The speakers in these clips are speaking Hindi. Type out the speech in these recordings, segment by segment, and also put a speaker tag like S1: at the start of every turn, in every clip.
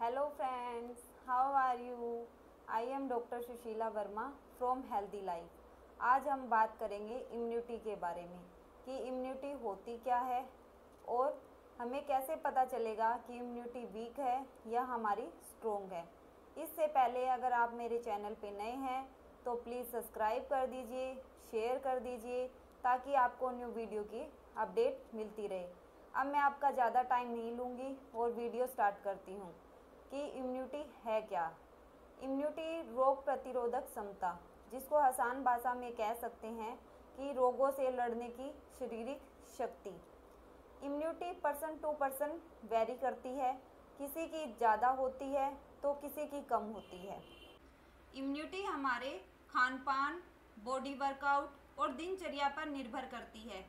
S1: Hello friends, how are you? I am doctor Sushila Verma from healthy life. आज हम बात करेंगे इम्यूनिटी के बारे में कि इम्यूनिटी होती क्या है और हमें कैसे पता चलेगा कि इम्यूनिटी वीक है या हमारी स्ट्रोंग है। इससे पहले अगर आप मेरे चैनल पे नए हैं तो प्लीज़ सब्सक्राइब कर दीजिए, शेयर कर दीजिए ताकि आपको न्यू वीडियो की अपडेट मिलती रहे। अब मैं आपका ज़्यादा टाइम नहीं लूँगी और वीडियो स्टार्ट करती हूँ कि इम्यूनिटी है क्या। इम्यूनिटी रोग प्रतिरोधक क्षमता, जिसको आसान भाषा में कह सकते हैं कि रोगों से लड़ने की शारीरिक शक्ति। Immunity person to person vary करती है, किसी की ज़्यादा होती है तो किसी की कम होती है। इम्यूनिटी हमारे खान पान, बॉडी वर्कआउट और दिनचर्या पर निर्भर करती है।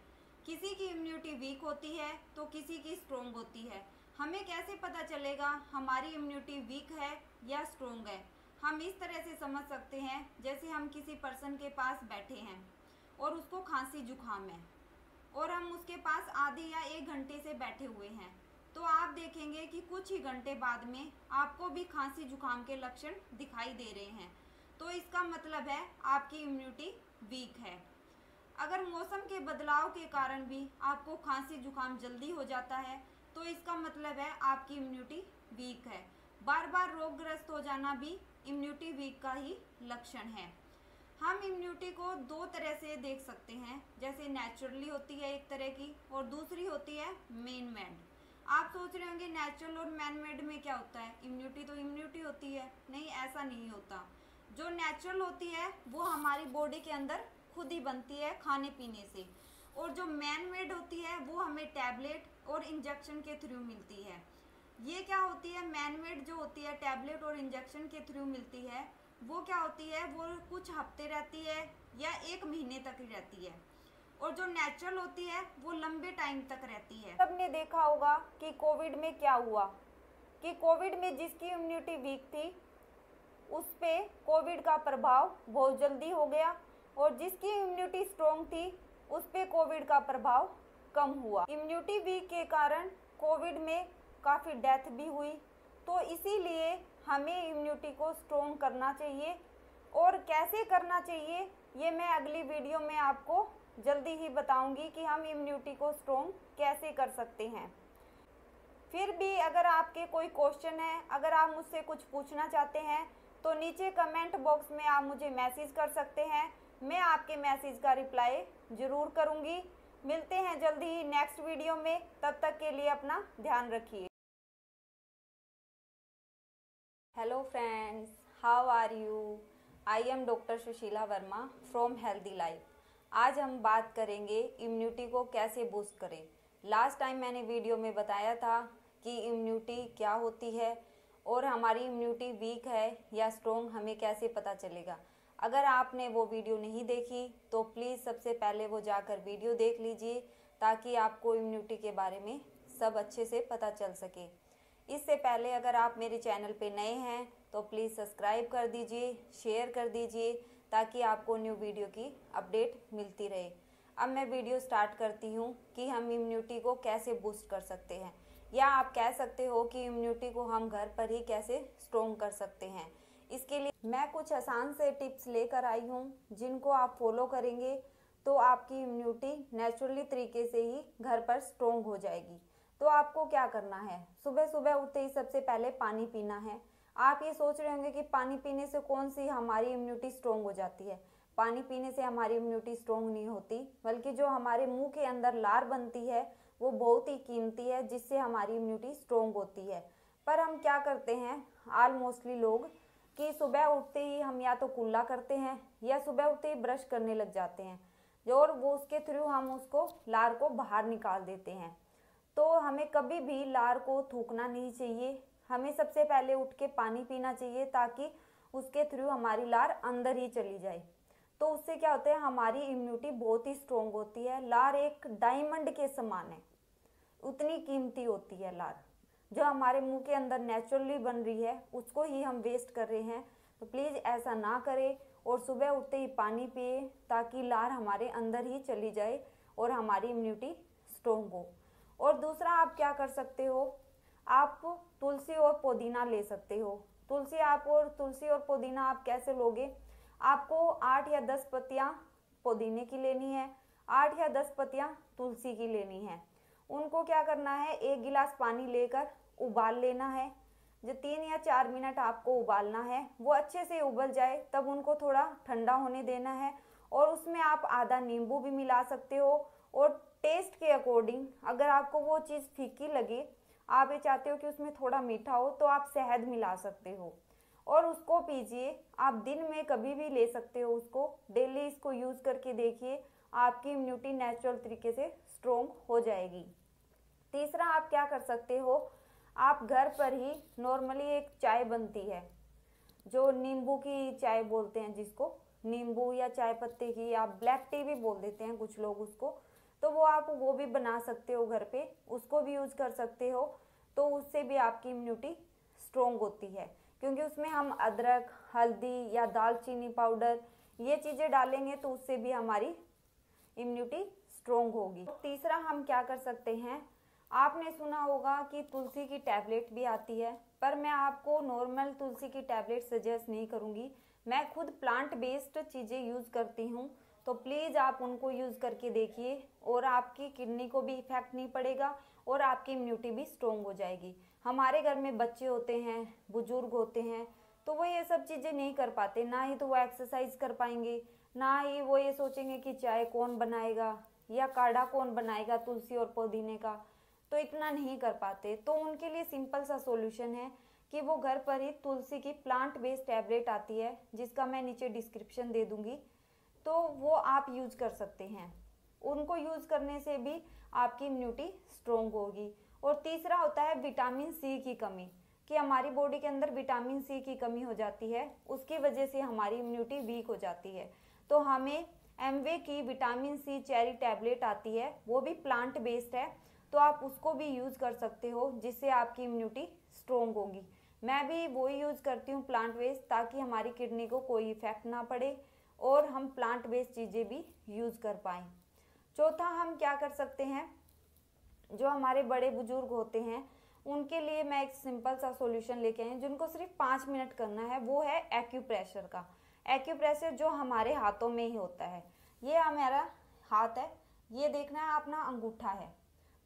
S1: किसी की इम्यूनिटी वीक होती है तो किसी की स्ट्रोंग होती है। हमें कैसे पता चलेगा हमारी इम्यूनिटी वीक है या स्ट्रोंग है? हम इस तरह से समझ सकते हैं, जैसे हम किसी पर्सन के पास बैठे हैं और उसको खांसी जुकाम है और हम उसके पास आधे या 1 घंटे से बैठे हुए हैं, तो आप देखेंगे कि कुछ ही घंटे बाद में आपको भी खांसी जुकाम के लक्षण दिखाई दे रहे हैं। तो इसका मतलब है आपकी इम्यूनिटी वीक है। अगर मौसम के बदलाव के कारण भी आपको खांसी जुकाम जल्दी हो जाता है तो इसका मतलब है आपकी इम्यूनिटी वीक है। बार बार रोगग्रस्त हो जाना भी इम्यूनिटी वीक का ही लक्षण है। हम इम्यूनिटी को 2 तरह से देख सकते हैं, जैसे नेचुरली होती है एक तरह की और दूसरी होती है मैन मेड। आप सोच रहे होंगे नेचुरल और मैन मेड में क्या होता है? इम्यूनिटी तो इम्यूनिटी होती है। नहीं, ऐसा नहीं होता। जो नेचुरल होती है वो हमारी बॉडी के अंदर खुद ही बनती है खाने पीने से, और जो मैन मेड होती है वो हमें टैबलेट और इंजेक्शन के थ्रू मिलती है। ये क्या होती है? मैन मेड जो होती है टैबलेट और इंजेक्शन के थ्रू मिलती है, वो क्या होती है? वो कुछ हफ्ते रहती है या 1 महीने तक ही रहती है, और जो नेचुरल होती है वो लंबे टाइम तक रहती है। सबने देखा होगा कि कोविड में क्या हुआ कि कोविड में जिसकी इम्यूनिटी वीक थी उस पे कोविड का प्रभाव बहुत जल्दी हो गया, और जिसकी इम्यूनिटी स्ट्रॉन्ग थी उस पे कोविड का प्रभाव कम हुआ। इम्यूनिटी वीक के कारण कोविड में काफ़ी डेथ भी हुई। तो इसीलिए हमें इम्यूनिटी को स्ट्रॉन्ग करना चाहिए, और कैसे करना चाहिए ये मैं अगली वीडियो में आपको जल्दी ही बताऊंगी कि हम इम्यूनिटी को स्ट्रॉन्ग कैसे कर सकते हैं। फिर भी अगर आपके कोई क्वेश्चन है, अगर आप मुझसे कुछ पूछना चाहते हैं तो नीचे कमेंट बॉक्स में आप मुझे मैसेज कर सकते हैं। मैं आपके मैसेज का रिप्लाई ज़रूर करूंगी। मिलते हैं जल्दी ही नेक्स्ट वीडियो में, तब तक के लिए अपना ध्यान रखिए। Hello friends, how are you? I am doctor Sushila Verma from healthy life. आज हम बात करेंगे इम्यूनिटी को कैसे बूस्ट करें। लास्ट टाइम मैंने वीडियो में बताया था कि इम्यूनिटी क्या होती है और हमारी इम्यूनिटी वीक है या स्ट्रॉन्ग हमें कैसे पता चलेगा। अगर आपने वो वीडियो नहीं देखी तो प्लीज़ सबसे पहले वो जाकर वीडियो देख लीजिए, ताकि आपको इम्यूनिटी के बारे में सब अच्छे से पता चल सके। इससे पहले अगर आप मेरे चैनल पे नए हैं तो प्लीज़ सब्सक्राइब कर दीजिए, शेयर कर दीजिए ताकि आपको न्यू वीडियो की अपडेट मिलती रहे। अब मैं वीडियो स्टार्ट करती हूँ कि हम इम्यूनिटी को कैसे बूस्ट कर सकते हैं, या आप कह सकते हो कि इम्यूनिटी को हम घर पर ही कैसे स्ट्रॉन्ग कर सकते हैं। इसके लिए मैं कुछ आसान से टिप्स लेकर आई हूँ, जिनको आप फॉलो करेंगे तो आपकी इम्यूनिटी नेचुरली तरीके से ही घर पर स्ट्रॉन्ग हो जाएगी। तो आपको क्या करना है? सुबह सुबह उठते ही सबसे पहले पानी पीना है। आप ये सोच रहे होंगे कि पानी पीने से कौन सी हमारी इम्यूनिटी स्ट्रॉन्ग हो जाती है। पानी पीने से हमारी इम्यूनिटी स्ट्रॉन्ग नहीं होती, बल्कि जो हमारे मुंह के अंदर लार बनती है वो बहुत ही कीमती है, जिससे हमारी इम्यूनिटी स्ट्रॉन्ग होती है। पर हम क्या करते हैं ऑलमोस्टली लोग कि सुबह उठते ही हम या तो कुल्ला करते हैं या सुबह उठते ही ब्रश करने लग जाते हैं, और वो उसके थ्रू हम उसको लार को बाहर निकाल देते हैं। तो हमें कभी भी लार को थूकना नहीं चाहिए। हमें सबसे पहले उठ के पानी पीना चाहिए, ताकि उसके थ्रू हमारी लार अंदर ही चली जाए। तो उससे क्या होता है, हमारी इम्यूनिटी बहुत ही स्ट्रॉन्ग होती है। लार एक डायमंड के समान है, उतनी कीमती होती है लार। जो हमारे मुंह के अंदर नेचुरली बन रही है उसको ही हम वेस्ट कर रहे हैं। तो प्लीज़ ऐसा ना करें और सुबह उठते ही पानी पिए, ताकि लार हमारे अंदर ही चली जाए और हमारी इम्यूनिटी स्ट्रॉन्ग हो। और दूसरा आप क्या कर सकते हो, आप तुलसी और पुदीना ले सकते हो। तुलसी और पुदीना आप कैसे लोगे? आपको 8 या 10 पत्तियां पुदीने की लेनी है, 8 या 10 पत्तियां तुलसी की लेनी है। उनको क्या करना है, 1 गिलास पानी लेकर उबाल लेना है। जो 3 या 4 मिनट आपको उबालना है, वो अच्छे से उबल जाए तब उनको थोड़ा ठंडा होने देना है। और उसमें आप आधा नींबू भी मिला सकते हो। और टेस्ट के अकॉर्डिंग अगर आपको वो चीज़ फीकी लगे, आप ये चाहते हो कि उसमें थोड़ा मीठा हो, तो आप शहद मिला सकते हो और उसको पीजिए। आप दिन में कभी भी ले सकते हो उसको, डेली इसको यूज़ करके देखिए, आपकी इम्यूनिटी नेचुरल तरीके से स्ट्रोंग हो जाएगी। तीसरा आप क्या कर सकते हो, आप घर पर ही नॉर्मली एक चाय बनती है, जो नींबू की चाय बोलते हैं जिसको, नींबू या चाय पत्ते की, आप ब्लैक टी भी बोल देते हैं कुछ लोग उसको, तो वो आप वो भी बना सकते हो घर पे, उसको भी यूज़ कर सकते हो। तो उससे भी आपकी इम्यूनिटी स्ट्रोंग होती है, क्योंकि उसमें हम अदरक, हल्दी या दालचीनी पाउडर ये चीज़ें डालेंगे, तो उससे भी हमारी इम्यूनिटी स्ट्रोंग होगी। तीसरा हम क्या कर सकते हैं, आपने सुना होगा कि तुलसी की टैबलेट भी आती है, पर मैं आपको नॉर्मल तुलसी की टैबलेट सजेस्ट नहीं करूँगी। मैं खुद प्लांट बेस्ड चीज़ें यूज़ करती हूँ, तो प्लीज़ आप उनको यूज़ करके देखिए और आपकी किडनी को भी इफेक्ट नहीं पड़ेगा और आपकी इम्यूनिटी भी स्ट्रोंग हो जाएगी। हमारे घर में बच्चे होते हैं, बुजुर्ग होते हैं, तो वो ये सब चीज़ें नहीं कर पाते, ना ही तो वो एक्सरसाइज कर पाएंगे, ना ही वो ये सोचेंगे कि चाय कौन बनाएगा या काढ़ा कौन बनाएगा तुलसी और पुदीने का, तो इतना नहीं कर पाते। तो उनके लिए सिंपल सा सॉल्यूशन है कि वो घर पर ही तुलसी की प्लांट बेस्ड टैबलेट आती है, जिसका मैं नीचे डिस्क्रिप्शन दे दूंगी, तो वो आप यूज कर सकते हैं। उनको यूज करने से भी आपकी इम्यूनिटी स्ट्रोंग होगी। और तीसरा होता है विटामिन सी की कमी, कि हमारी बॉडी के अंदर विटामिन सी की कमी हो जाती है, उसकी वजह से हमारी इम्यूनिटी वीक हो जाती है। तो हमें एमवे की विटामिन सी चेरी टैबलेट आती है, वो भी प्लांट बेस्ड है, तो आप उसको भी यूज़ कर सकते हो, जिससे आपकी इम्यूनिटी स्ट्रोंग होगी। मैं भी वही यूज़ करती हूँ प्लांट बेस्ड, ताकि हमारी किडनी को कोई इफेक्ट ना पड़े और हम प्लांट बेस्ड चीज़ें भी यूज़ कर पाएँ। चौथा हम क्या कर सकते हैं, जो हमारे बड़े बुजुर्ग होते हैं उनके लिए मैं एक सिंपल सा सॉल्यूशन लेके आई हूँ, जिनको सिर्फ 5 मिनट करना है, वो है एक्यूप्रेशर का। एक्यूप्रेशर जो हमारे हाथों में ही होता है, ये हमारा हाथ है, ये देखना है अपना अंगूठा है,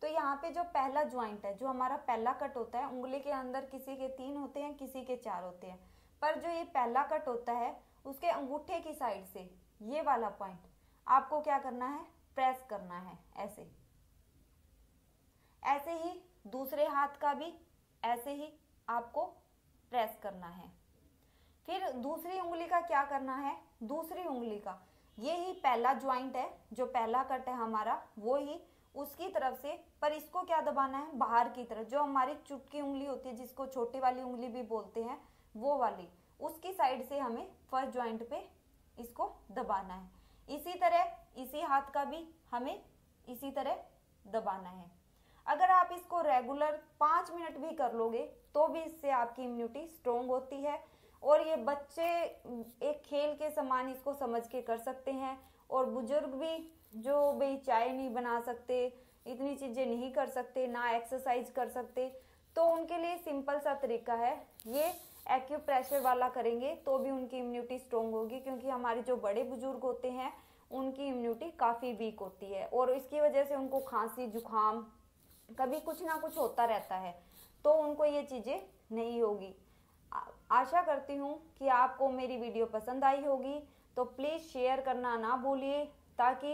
S1: तो यहाँ पे जो पहला ज्वाइंट है, जो हमारा पहला कट होता है, उंगली के अंदर किसी के 3 होते हैं, किसी के 4 होते हैं, पर जो ये पहला कट होता है उसके अंगूठे की साइड से ये वाला पॉइंट आपको क्या करना है, प्रेस करना है ऐसे। ऐसे ही दूसरे हाथ का भी ऐसे ही आपको प्रेस करना है। फिर दूसरी उंगली का क्या करना है, दूसरी उंगली का ये ही पहला ज्वाइंट है, जो पहला कट है हमारा, वो ही उसकी तरफ से, पर इसको क्या दबाना है, बाहर की तरफ, जो हमारी चुटकी उंगली होती है, जिसको छोटी वाली उंगली भी बोलते हैं, वो वाली, उसकी साइड से हमें फर्स्ट ज्वाइंट पे इसको दबाना है। इसी तरह इसी हाथ का भी हमें इसी तरह दबाना है। अगर आप इसको रेगुलर 5 मिनट भी कर लोगे, तो भी इससे आपकी इम्यूनिटी स्ट्रोंग होती है। और ये बच्चे एक खेल के समान इसको समझ के कर सकते हैं, और बुजुर्ग भी जो भाई चाय नहीं बना सकते, इतनी चीज़ें नहीं कर सकते, ना एक्सरसाइज कर सकते, तो उनके लिए सिंपल सा तरीका है, ये एक्यूप्रेशर वाला करेंगे तो भी उनकी इम्यूनिटी स्ट्रोंग होगी। क्योंकि हमारे जो बड़े बुजुर्ग होते हैं उनकी इम्यूनिटी काफ़ी वीक होती है, और इसकी वजह से उनको खांसी जुकाम कभी कुछ ना कुछ होता रहता है, तो उनको ये चीज़ें नहीं होगी। आशा करती हूँ कि आपको मेरी वीडियो पसंद आई होगी, तो प्लीज़ शेयर करना ना भूलिए, ताकि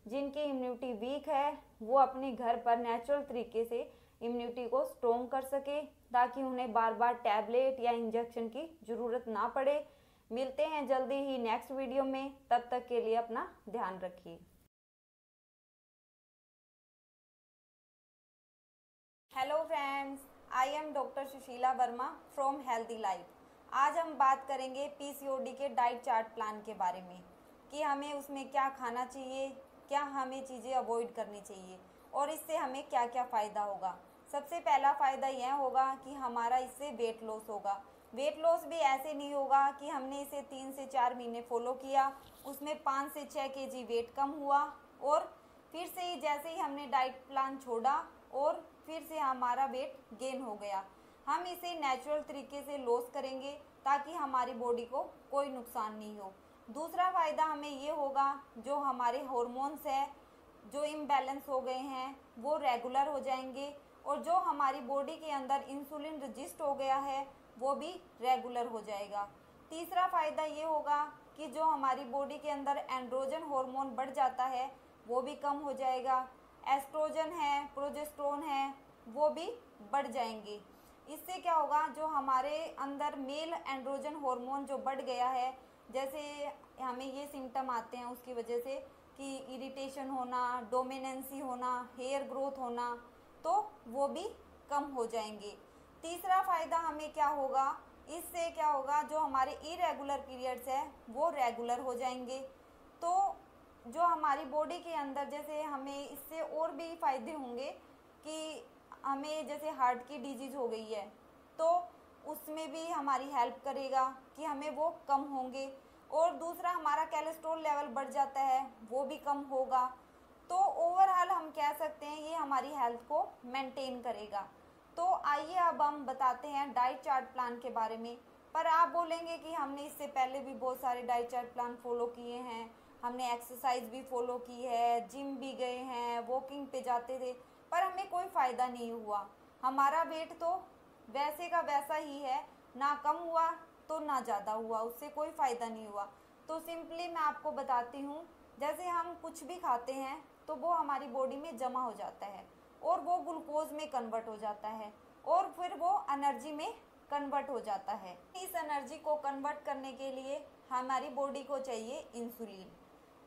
S1: जिनकी इम्यूनिटी वीक है वो अपने घर पर नेचुरल तरीके से इम्यूनिटी को स्ट्रोंग कर सके, ताकि उन्हें बार बार टैबलेट या इंजेक्शन की ज़रूरत ना पड़े। मिलते हैं जल्दी ही नेक्स्ट वीडियो में, तब तक के लिए अपना ध्यान रखिए। Hello friends, I am doctor Sushila Verma from healthy life. आज हम बात करेंगे पीसीओडी के डाइट चार्ट प्लान के बारे में, कि हमें उसमें क्या खाना चाहिए, क्या हमें चीज़ें अवॉइड करनी चाहिए, और इससे हमें क्या क्या फ़ायदा होगा। सबसे पहला फ़ायदा यह होगा कि हमारा इससे वेट लॉस होगा। वेट लॉस भी ऐसे नहीं होगा कि हमने इसे 3 से 4 महीने फॉलो किया, उसमें 5 से 6 केजी वेट कम हुआ, और फिर से ही जैसे ही हमने डाइट प्लान छोड़ा और फिर से हमारा वेट गेन हो गया। हम इसे नेचुरल तरीके से लॉस करेंगे ताकि हमारी बॉडी को कोई नुकसान नहीं हो। दूसरा फ़ायदा हमें ये होगा, जो हमारे हार्मोन्स है जो इम्बैलेंस हो गए हैं वो रेगुलर हो जाएंगे, और जो हमारी बॉडी के अंदर इंसुलिन रजिस्ट हो गया है वो भी रेगुलर हो जाएगा। तीसरा फ़ायदा ये होगा कि जो हमारी बॉडी के अंदर एंड्रोजन हार्मोन बढ़ जाता है वो भी कम हो जाएगा। एस्ट्रोजन है, प्रोजेस्टेरोन है, वो भी बढ़ जाएंगे। इससे क्या होगा, जो हमारे अंदर मेल एंड्रोजन हार्मोन जो बढ़ गया है, जैसे हमें ये सिम्टम आते हैं उसकी वजह से कि इरिटेशन होना, डोमिनेंसी होना, हेयर ग्रोथ होना, तो वो भी कम हो जाएंगे। तीसरा फ़ायदा हमें क्या होगा, इससे क्या होगा, जो हमारे इरेगुलर पीरियड्स है वो रेगुलर हो जाएंगे। तो जो हमारी बॉडी के अंदर, जैसे हमें इससे और भी फ़ायदे होंगे कि हमें जैसे हार्ट की डिजीज़ हो गई है तो उसमें भी हमारी हेल्प करेगा कि हमें वो कम होंगे। और दूसरा, हमारा कोलेस्ट्रॉल लेवल बढ़ जाता है वो भी कम होगा। तो ओवरऑल हम कह सकते हैं ये हमारी हेल्थ को मेंटेन करेगा। तो आइए अब हम बताते हैं डाइट चार्ट प्लान के बारे में। पर आप बोलेंगे कि हमने इससे पहले भी बहुत सारे डाइट चार्ट प्लान फॉलो किए हैं, हमने एक्सरसाइज भी फॉलो की है, जिम भी गए हैं, वॉकिंग पे जाते थे, पर हमें कोई फ़ायदा नहीं हुआ। हमारा वेट तो वैसे का वैसा ही है, ना कम हुआ तो ना ज़्यादा हुआ, उससे कोई फ़ायदा नहीं हुआ। तो सिंपली मैं आपको बताती हूँ, जैसे हम कुछ भी खाते हैं तो वो हमारी बॉडी में जमा हो जाता है और वो ग्लूकोज में कन्वर्ट हो जाता है और फिर वो एनर्जी में कन्वर्ट हो जाता है। इस एनर्जी को कन्वर्ट करने के लिए हमारी बॉडी को चाहिए इंसुलिन,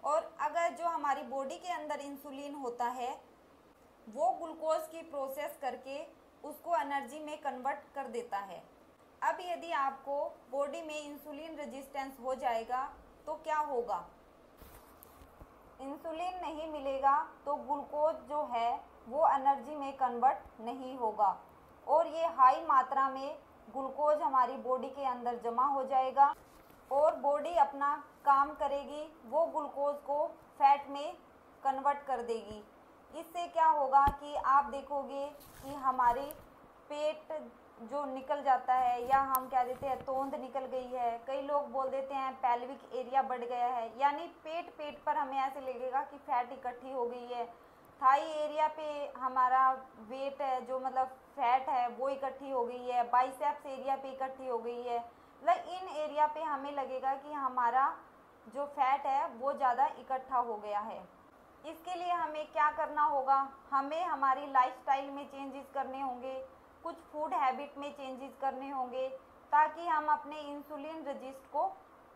S1: और अगर जो हमारी बॉडी के अंदर इंसुलिन होता है वो ग्लूकोज की प्रोसेस करके उसको एनर्जी में कन्वर्ट कर देता है। अब यदि आपको बॉडी में इंसुलिन रेजिस्टेंस हो जाएगा तो क्या होगा, इंसुलिन नहीं मिलेगा तो ग्लूकोज जो है वो एनर्जी में कन्वर्ट नहीं होगा और ये हाई मात्रा में ग्लूकोज हमारी बॉडी के अंदर जमा हो जाएगा और बॉडी अपना काम करेगी, वो ग्लूकोज को फैट में कन्वर्ट कर देगी। इससे क्या होगा कि आप देखोगे कि हमारी पेट जो निकल जाता है, या हम कह देते हैं तोंद निकल गई है, कई लोग बोल देते हैं पेल्विक एरिया बढ़ गया है, यानी पेट पर हमें ऐसे लगेगा कि फैट इकट्ठी हो गई है। थाई एरिया पे हमारा वेट है, जो मतलब फैट है वो इकट्ठी हो गई है, बाइसेप्स एरिया पे इकट्ठी हो गई है, मतलब इन एरिया पे हमें लगेगा कि हमारा जो फैट है वो ज़्यादा इकट्ठा हो गया है। इसके लिए हमें क्या करना होगा, हमें हमारी लाइफस्टाइल में चेंजेस करने होंगे, कुछ फूड हैबिट में चेंजेस करने होंगे ताकि हम अपने इंसुलिन रजिस्ट को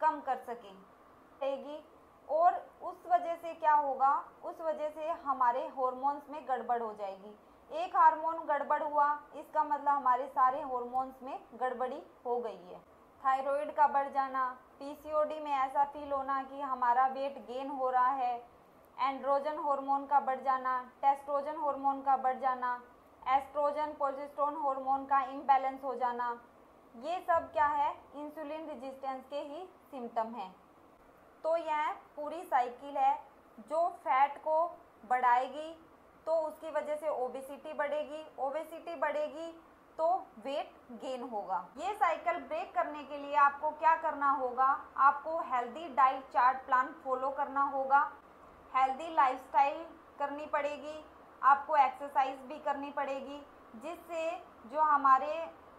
S1: कम कर सकें। और उस वजह से क्या होगा, उस वजह से हमारे हार्मोन्स में गड़बड़ हो जाएगी। एक हार्मोन गड़बड़ हुआ इसका मतलब हमारे सारे हार्मोन्स में गड़बड़ी हो गई है। थायराइड का बढ़ जाना, पीसीओडी में ऐसा फील होना कि हमारा वेट गेन हो रहा है, एंड्रोजन हार्मोन का बढ़ जाना, टेस्टोजन हार्मोन का बढ़ जाना, एस्ट्रोजन प्रोजेस्टेरोन हार्मोन का इम्बैलेंस हो जाना, ये सब क्या है, इंसुलिन रेजिस्टेंस के ही सिम्टम हैं। तो यह पूरी साइकिल है जो फैट को बढ़ाएगी तो उसकी वजह से ओबेसिटी बढ़ेगी, ओबेसिटी बढ़ेगी तो वेट गेन होगा। ये साइकिल ब्रेक करने के लिए आपको क्या करना होगा, आपको healthy diet chart plan follow करना होगा, हेल्दी लाइफस्टाइल करनी पड़ेगी, आपको एक्सरसाइज भी करनी पड़ेगी, जिससे जो हमारे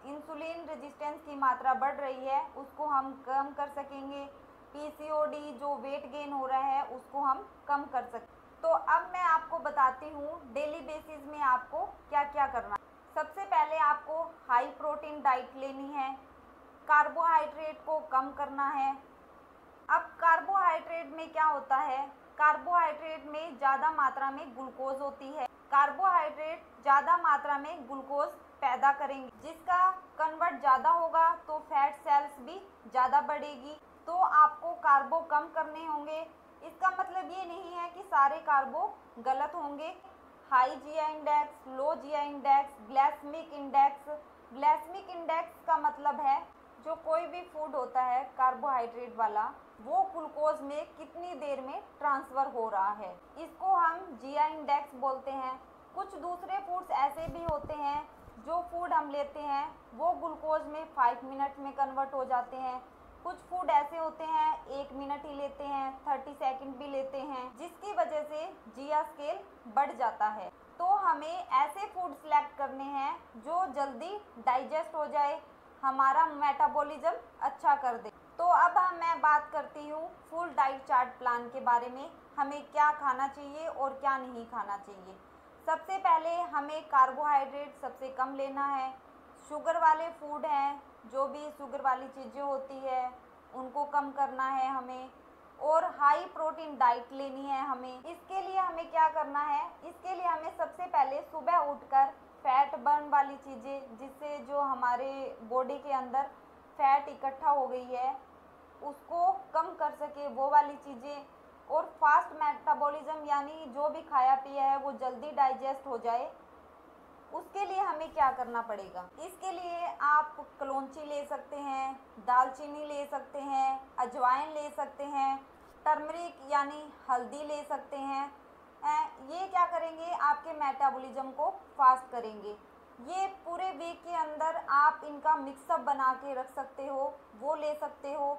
S1: इंसुलिन रेजिस्टेंस की मात्रा बढ़ रही है उसको हम कम कर सकेंगे, पीसीओडी जो वेट गेन हो रहा है उसको हम कम कर सकते। तो अब मैं आपको बताती हूँ डेली बेसिस में आपको क्या क्या करना है। सबसे पहले आपको हाई प्रोटीन डाइट लेनी है, कार्बोहाइड्रेट को कम करना है। अब कार्बोहाइड्रेट में क्या होता है, कार्बोहाइड्रेट में ज़्यादा मात्रा में ग्लूकोज होती है, कार्बोहाइड्रेट ज़्यादा मात्रा में ग्लूकोज पैदा करेंगे, जिसका कन्वर्ट ज़्यादा होगा तो फैट सेल्स भी ज़्यादा बढ़ेगी। तो आपको कार्बो कम करने होंगे। इसका मतलब ये नहीं है कि सारे कार्बो गलत होंगे। High GI index, low GI index, glycaemic index. Glycaemic index का मतलब है जो कोई भी फूड होता है कार्बोहाइड्रेट वाला वो ग्लूकोज में कितनी देर में ट्रांसफ़र हो रहा है, इसको हम जीआई इंडेक्स बोलते हैं। कुछ दूसरे फूड्स ऐसे भी होते हैं, जो फूड हम लेते हैं वो ग्लूकोज में 5 मिनट में कन्वर्ट हो जाते हैं। कुछ फूड ऐसे होते हैं 1 मिनट ही लेते हैं, 30 सेकंड भी लेते हैं, जिसकी वजह से जीआ स्केल बढ़ जाता है। तो हमें ऐसे फूड सेलेक्ट करने हैं जो जल्दी डाइजेस्ट हो जाए, हमारा मेटाबॉलिज्म अच्छा कर दे। तो अब मैं बात करती हूँ फुल डाइट चार्ट प्लान के बारे में, हमें क्या खाना चाहिए और क्या नहीं खाना चाहिए। सबसे पहले हमें कार्बोहाइड्रेट सबसे कम लेना है। शुगर वाले फूड हैं, जो भी शुगर वाली चीज़ें होती है उनको कम करना है हमें, और हाई प्रोटीन डाइट लेनी है हमें। इसके लिए हमें क्या करना है, इसके लिए हमें सबसे पहले सुबह उठकर फैट बर्न वाली चीज़ें, जिससे जो हमारे बॉडी के अंदर फैट इकट्ठा हो गई है उसको कम कर सके, वो वाली चीज़ें, और फास्ट मेटाबॉलिज्म यानी जो भी खाया पिया है वो जल्दी डाइजेस्ट हो जाए, उसके लिए हमें क्या करना पड़ेगा। इसके लिए आप कलौंजी ले सकते हैं, दालचीनी ले सकते हैं, अजवाइन ले सकते हैं, टर्मरिक यानी हल्दी ले सकते हैं। ये क्या करेंगे, आपके मेटाबॉलिज्म को फास्ट करेंगे। ये पूरे वीक के अंदर आप इनका मिक्सअप बना के रख सकते हो, वो ले सकते हो,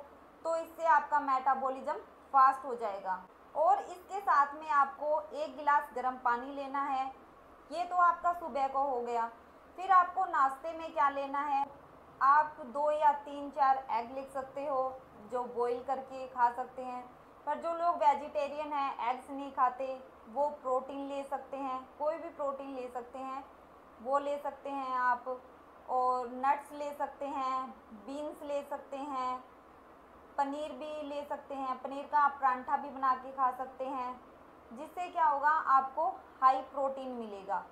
S1: तो इससे आपका मेटाबॉलिज्म फास्ट हो जाएगा। और इसके साथ में आपको 1 गिलास गर्म पानी लेना है। ये तो आपका सुबह को हो गया। फिर आपको नाश्ते में क्या लेना है, आप 2 या 3-4 एग ले सकते हो, जो बॉईल करके खा सकते हैं। पर जो लोग वेजिटेरियन हैं, एग्स नहीं खाते, वो प्रोटीन ले सकते हैं, कोई भी प्रोटीन ले सकते हैं, वो ले सकते हैं आप। और नट्स ले सकते हैं, बीन्स ले सकते हैं, पनीर भी ले सकते हैं, पनीर का आप परांठा भी बना के खा सकते हैं, जिससे क्या होगा, आपको हाई प्रोटीन मिलेगा।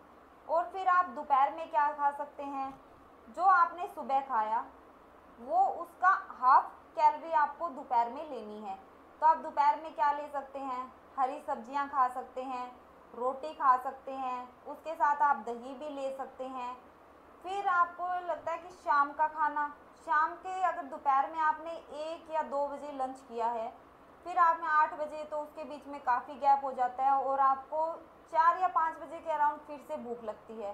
S1: और फिर आप दोपहर में क्या खा सकते हैं, जो आपने सुबह खाया वो उसका हाफ कैलोरी आपको दोपहर में लेनी है। तो आप दोपहर में क्या ले सकते हैं, हरी सब्जियां खा सकते हैं, रोटी खा सकते हैं, उसके साथ आप दही भी ले सकते हैं। फिर आपको लगता है कि शाम का खाना, शाम के अगर दोपहर में आपने 1 या 2 बजे लंच किया है, फिर आपने 8 बजे, तो उसके बीच में काफ़ी गैप हो जाता है और आपको 4 या 5 बजे के अराउंड फिर से भूख लगती है।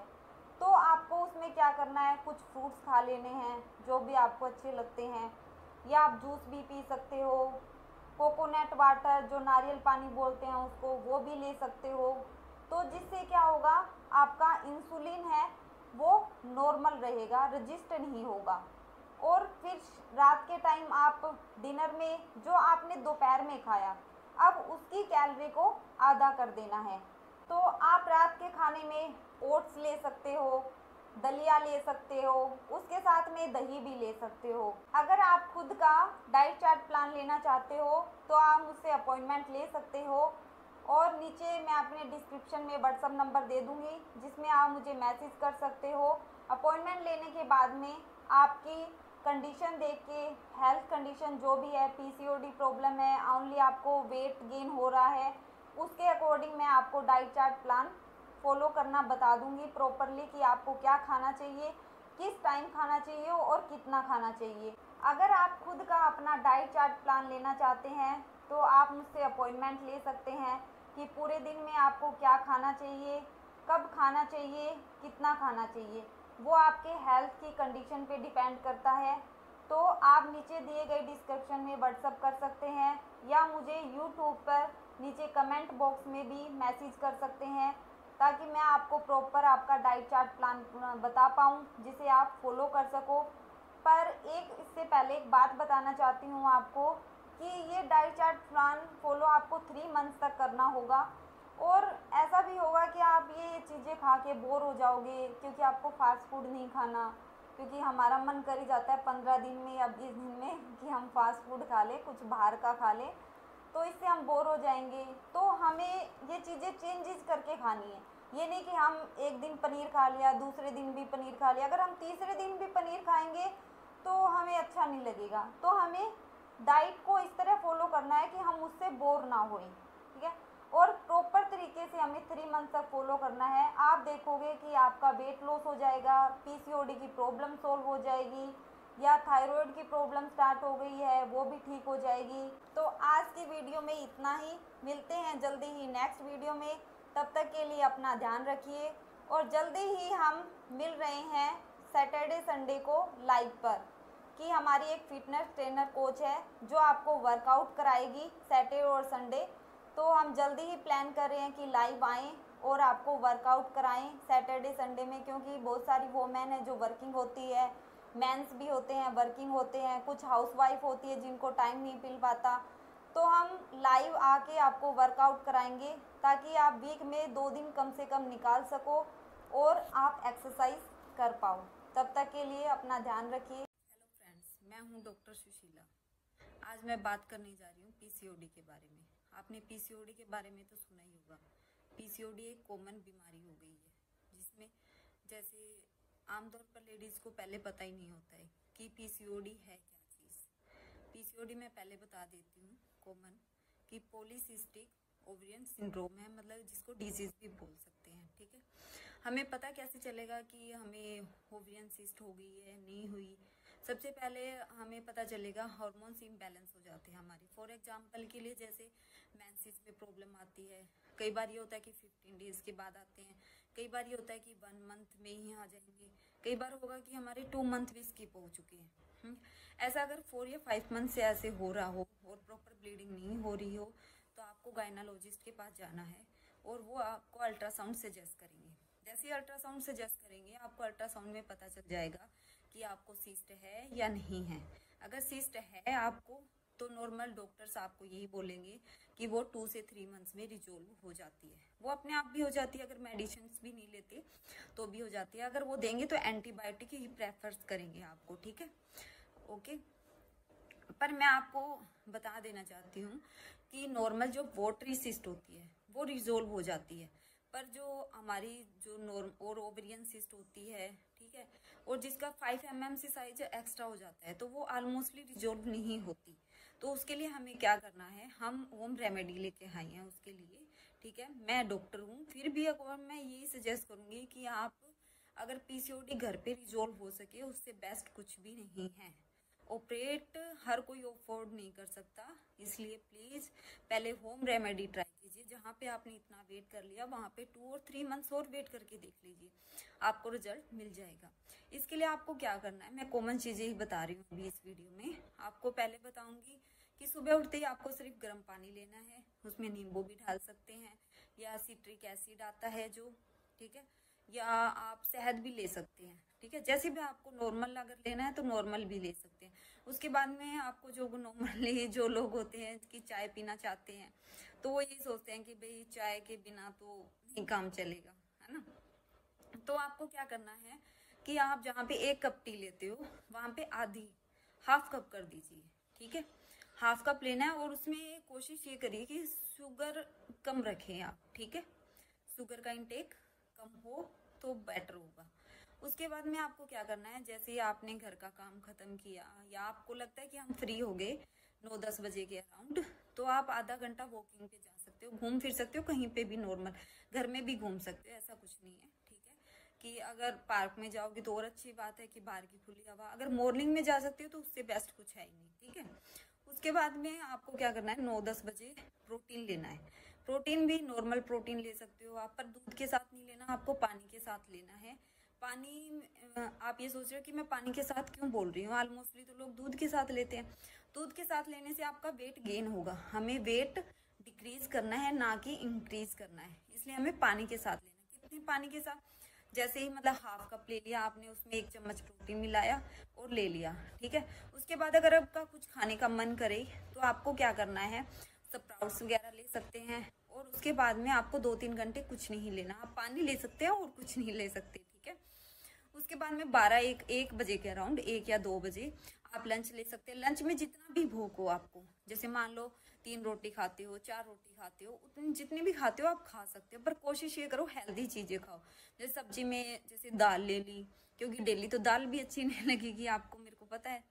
S1: तो आपको उसमें क्या करना है, कुछ फ्रूट्स खा लेने हैं जो भी आपको अच्छे लगते हैं, या आप जूस भी पी सकते हो, कोकोनट वाटर जो नारियल पानी बोलते हैं उसको, वो भी ले सकते हो। तो जिससे क्या होगा, आपका इंसुलिन है वो नॉर्मल रहेगा, रजिस्ट नहीं होगा। और फिर रात के टाइम आप डिनर में जो आपने दोपहर में खाया, अब उसकी कैलोरी को आधा कर देना है। तो आप रात के खाने में ओट्स ले सकते हो, दलिया ले सकते हो, उसके साथ में दही भी ले सकते हो। अगर आप खुद का डाइट चार्ट प्लान लेना चाहते हो तो आप मुझसे अपॉइंटमेंट ले सकते हो, और नीचे मैं अपने डिस्क्रिप्शन में व्हाट्सअप नंबर दे दूँगी, जिसमें आप मुझे मैसेज कर सकते हो। अपॉइंटमेंट लेने के बाद में आपकी कंडीशन देख के, हेल्थ कंडीशन जो भी है, पीसीओडी प्रॉब्लम है, ओनली आपको वेट गेन हो रहा है, उसके अकॉर्डिंग मैं आपको डाइट चार्ट प्लान फॉलो करना बता दूंगी प्रॉपरली कि आपको क्या खाना चाहिए, किस टाइम खाना चाहिए और कितना खाना चाहिए। अगर आप खुद का अपना डाइट चार्ट प्लान लेना चाहते हैं तो आप मुझसे अपॉइंटमेंट ले सकते हैं कि पूरे दिन में आपको क्या खाना चाहिए, कब खाना चाहिए, कितना खाना चाहिए। वो आपके हेल्थ की कंडीशन पे डिपेंड करता है। तो आप नीचे दिए गए डिस्क्रिप्शन में व्हाट्सअप कर सकते हैं, या मुझे यूट्यूब पर नीचे कमेंट बॉक्स में भी मैसेज कर सकते हैं, ताकि मैं आपको प्रॉपर आपका डाइट चार्ट प्लान बता पाऊँ, जिसे आप फॉलो कर सको। पर इससे पहले एक बात बताना चाहती हूँ आपको कि ये डाइट चार्ट प्लान फॉलो आपको 3 मंथ्स तक करना होगा, और ऐसा भी होगा कि आप ये चीज़ें खा के बोर हो जाओगे, क्योंकि आपको फास्ट फूड नहीं खाना, क्योंकि हमारा मन कर ही जाता है 15 दिन में या 20 दिन में कि हम फास्ट फूड खा लें, कुछ बाहर का खा लें, तो इससे हम बोर हो जाएंगे। तो हमें ये चीज़ें चेंजेस करके खानी है। ये नहीं कि हम एक दिन पनीर खा लिया, दूसरे दिन भी पनीर खा लिया, अगर हम तीसरे दिन भी पनीर खाएंगे तो हमें अच्छा नहीं लगेगा। तो हमें डाइट को इस तरह फॉलो करना है कि हम उससे बोर ना होए, ठीक है। और प्रॉपर तरीके से हमें 3 मंथ तक फॉलो करना है। आप देखोगे कि आपका वेट लॉस हो जाएगा, पीसीओडी की प्रॉब्लम सॉल्व हो जाएगी, या थायराइड की प्रॉब्लम स्टार्ट हो गई है वो भी ठीक हो जाएगी। तो आज की वीडियो में इतना ही, मिलते हैं जल्दी ही नेक्स्ट वीडियो में। तब तक के लिए अपना ध्यान रखिए और जल्दी ही हम मिल रहे हैं सैटरडे संडे को लाइव पर, कि हमारी एक फिटनेस ट्रेनर कोच है जो आपको वर्कआउट कराएगी सैटरडे और संडे। तो हम जल्दी ही प्लान कर रहे हैं कि लाइव आएँ और आपको वर्कआउट कराएं सैटरडे संडे में, क्योंकि बहुत सारी वोमेन है जो वर्किंग होती है, मेंस भी होते हैं वर्किंग होते हैं, कुछ हाउसवाइफ होती है जिनको टाइम नहीं मिल पाता। तो हम लाइव आके आपको वर्कआउट कराएंगे ताकि आप वीक में 2 दिन कम से कम निकाल सको और आप एक्सरसाइज कर पाओ। तब तक के लिए अपना ध्यान रखिए। हेलो फ्रेंड्स, मैं हूँ डॉक्टर सुशीला। आज मैं बात करने जा रही हूँ पीसीओडी के बारे में। आपने पीसीओडी के बारे में तो सुना ही होगा। पीसीओडी एक कॉमन बीमारी हो गई है जिसमें जैसे आमतौर पर लेडीज़ को पहले पता ही नहीं होता है कि पीसीओडी है क्या चीज़। पीसीओडी मैं पहले बता देती हूँ कॉमन कि पॉलीसिस्टिक ओवरियन सिंड्रोम है, मतलब जिसको डिजीज़ भी बोल सकते हैं। ठीक है, हमें पता कैसे चलेगा कि हमें ओवरियन सिस्ट हो गई है नहीं हुई? सबसे पहले हमें पता चलेगा हार्मोन्स इम्बैलेंस हो जाते हैं हमारी। फॉर एग्जांपल के लिए जैसे मेंसेस में प्रॉब्लम आती है, कई बार ये होता है कि 15 डेज़ के बाद आते हैं, कई बार ये होता है कि 1 मंथ में ही आ जाएंगे, कई बार होगा कि हमारे 2 मंथ भी स्किप हो चुके हैं। ऐसा अगर 4 या 5 मंथ से ऐसे हो रहा हो और प्रॉपर ब्लीडिंग नहीं हो रही हो तो आपको गायनोलॉजिस्ट के पास जाना है और वो आपको अल्ट्रासाउंड सजेस्ट करेंगे। जैसे ही अल्ट्रासाउंड सजेस्ट करेंगे आपको अल्ट्रासाउंड में पता चल जाएगा कि आपको सिस्ट है या नहीं है। अगर सिस्ट है आपको तो नॉर्मल डॉक्टर्स आपको यही बोलेंगे कि वो 2 से 3 मंथ्स में रिजोल्व हो जाती है। वो अपने आप भी हो जाती है, अगर मेडिसिन भी नहीं लेते तो भी हो जाती है। अगर वो देंगे तो एंटीबायोटिक ही प्रेफर करेंगे आपको। ठीक है, ओके। पर मैं आपको बता देना चाहती हूँ कि नॉर्मल जो वोटरी सिस्ट होती है वो रिजोल्व हो जाती है, पर जो हमारी जो नॉर्म और ओवरियन सिस्ट होती है, ठीक है, और जिसका 5 mm से साइज एक्स्ट्रा हो जाता है तो वो ऑलमोस्टली रिजोल्व नहीं होती। तो उसके लिए हमें क्या करना है, हम होम रेमेडी लेके आए हैं उसके लिए। ठीक है, मैं डॉक्टर हूँ, फिर भी अगर मैं यही सजेस्ट करूँगी कि आप अगर पीसीओडी घर पे रिजोल्व हो सके उससे बेस्ट कुछ भी नहीं है। ऑपरेट हर कोई अफोर्ड नहीं कर सकता, इसलिए प्लीज़ पहले होम रेमेडी ट्राई कीजिए। जहाँ पे आपने इतना वेट कर लिया वहाँ पे 2 और 3 मंथ्स और वेट करके देख लीजिए, आपको रिजल्ट मिल जाएगा। इसके लिए आपको क्या करना है, मैं कॉमन चीज़ें ही बता रही हूँ अभी इस वीडियो में। आपको पहले बताऊँगी कि सुबह उठते ही आपको सिर्फ गर्म पानी लेना है, उसमें नींबू भी डाल सकते हैं या सिट्रिक एसिड आता है जो, ठीक है, या आप शहद भी ले सकते हैं। ठीक है, जैसे भी आपको नॉर्मल अगर लेना है तो नॉर्मल भी ले सकते हैं। उसके बाद में आपको जो नॉर्मली जो लोग होते हैं कि चाय पीना चाहते हैं तो वो ये सोचते हैं कि भाई चाय के बिना तो नहीं काम चलेगा, है ना। तो आपको क्या करना है कि आप जहाँ पे 1 कप टी लेते हो वहाँ पे आधी हाफ कप कर दीजिए। ठीक है, हाफ कप लेना है और उसमें कोशिश ये करिए कि शुगर कम रखें आप। ठीक है, शुगर का इंटेक कम हो तो बेटर होगा। उसके बाद में आपको क्या करना है, जैसे ही आपने घर का काम खत्म किया या आपको लगता है कि हम फ्री हो गए 9-10 बजे के अराउंड, तो आप आधा घंटा वॉकिंग पे जा सकते हो, घूम फिर सकते हो कहीं पे भी, नॉर्मल घर में भी घूम सकते हो, ऐसा कुछ नहीं है। ठीक है, कि अगर पार्क में जाओगे तो और अच्छी बात है कि बाहर की खुली हवा, अगर मॉर्निंग में जा सकते हो तो उससे बेस्ट कुछ है ही नहीं। ठीक है, उसके बाद में आपको क्या करना है, 9-10 बजे प्रोटीन लेना है। प्रोटीन भी नॉर्मल प्रोटीन ले सकते हो आप, पर दूध के साथ नहीं लेना, आपको पानी के साथ लेना है। पानी, आप ये सोच रहे हो कि मैं पानी के साथ क्यों बोल रही हूँ, ऑलमोस्टली तो लोग दूध के साथ लेते हैं। दूध के साथ लेने से आपका वेट गेन होगा, हमें वेट डिक्रीज करना है ना कि इंक्रीज करना है, इसलिए हमें पानी के साथ लेना। कितने पानी के साथ, जैसे ही मतलब हाफ कप ले लिया आपने, उसमें 1 चम्मच प्रोटीन मिलाया और ले लिया। ठीक है, उसके बाद अगर आपका कुछ खाने का मन करे तो आपको क्या करना है, स्प्राउट्स वगैरह ले सकते हैं और उसके बाद में आपको 2-3 घंटे कुछ नहीं लेना, आप पानी ले सकते हैं और कुछ नहीं ले सकते। ठीक है, उसके बाद में 12-1 बजे के अराउंड, 1 या 2 बजे आप लंच ले सकते हैं। लंच में जितना भी भूख हो आपको, जैसे मान लो 3 रोटी खाते हो, 4 रोटी खाते हो, उतनी जितनी भी खाते हो आप खा सकते हो, पर कोशिश ये करो हेल्दी चीज़ें खाओ। जैसे सब्जी में जैसे दाल ले ली, क्योंकि डेली तो दाल भी अच्छी नहीं लगेगी आपको, मेरे को पता है।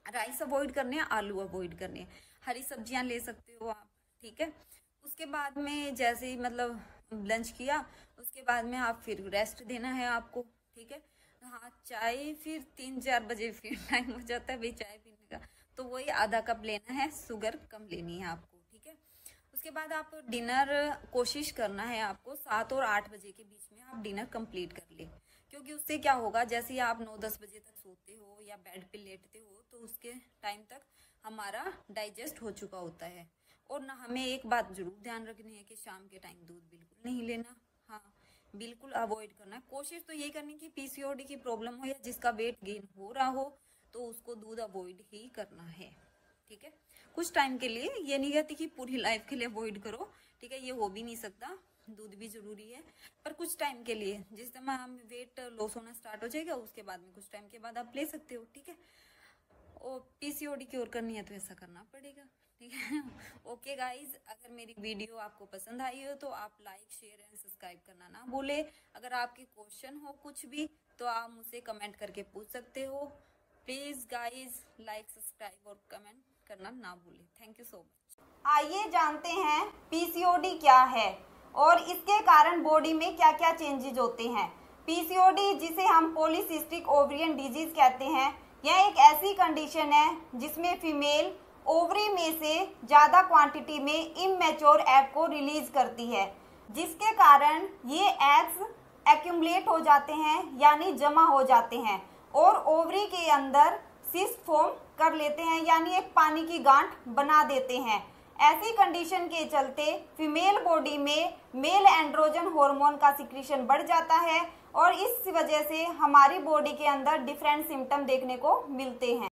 S1: राइस अवॉइड करने हैं, आलू अवॉइड करने हैं, हरी सब्जियां ले सकते हो आप। ठीक है, उसके बाद में जैसे ही मतलब लंच किया उसके बाद में आप फिर रेस्ट देना है आपको। ठीक है, हाँ, चाय फिर 3-4 बजे फिर टाइम हो जाता है भाई चाय पीने का, तो वही आधा कप लेना है, शुगर कम लेनी है आपको। ठीक है, उसके बाद आप डिनर कोशिश करना है आपको 7 और 8 बजे के बीच में आप डिनर कंप्लीट कर ले, क्योंकि उससे क्या होगा, जैसे ही आप 9-10 बजे तक सोते हो या बेड पे लेटते हो तो उसके टाइम तक हमारा डाइजेस्ट हो चुका होता है। और ना हमें एक बात जरूर ध्यान रखनी है कि शाम के टाइम दूध बिल्कुल नहीं लेना, हाँ बिल्कुल अवॉइड करना है। कोशिश तो यही करनी कि पीसीओडी की प्रॉब्लम हो या जिसका वेट गेन हो रहा हो तो उसको दूध अवॉइड ही करना है, ठीक है। कुछ टाइम के लिए, ये नहीं कहती कि पूरी लाइफ के लिए अवॉइड करो, ठीक है, ये हो भी नहीं सकता, दूध भी जरूरी है, पर कुछ टाइम के लिए, जिस समय हम वेट लॉस होना स्टार्ट हो जाएगा उसके बाद में कुछ टाइम के बाद आप ले सकते हो, ठीक है। और पीसीओडी क्योर करनी है तो ऐसा करना पड़ेगा, ठीक है। ओके गाइज, अगर मेरी वीडियो आपको पसंद आई हो तो आप लाइक शेयर एंड सब्सक्राइब करना ना भूले। अगर आपके क्वेश्चन हो कुछ भी तो आप मुझसे कमेंट करके पूछ सकते हो। प्लीज गाइज लाइक सब्सक्राइब और कमेंट करना ना भूले। Thank you so much. आइए जानते हैं पीसीओडी क्या है और इसके कारण बॉडी में क्या क्या चेंजेस होते हैं। पीसीओडी, जिसे हम पॉलीसिस्टिक ओवरियन डिजीज कहते हैं, यह एक ऐसी कंडीशन है जिसमें फीमेल ओवरी में से ज्यादा क्वांटिटी में इमैच्योर एग को रिलीज करती है, जिसके कारण ये एग्स एक्यूमुलेट हो जाते हैं यानी जमा हो जाते हैं और ओवरी के अंदर सिस्ट फॉर्म कर लेते हैं यानी एक पानी की गांठ बना देते हैं। ऐसी कंडीशन के चलते फीमेल बॉडी में मेल एंड्रोजन हार्मोन का सिक्रीशन बढ़ जाता है और इस वजह से हमारी बॉडी के अंदर डिफरेंट सिम्टम देखने को मिलते हैं।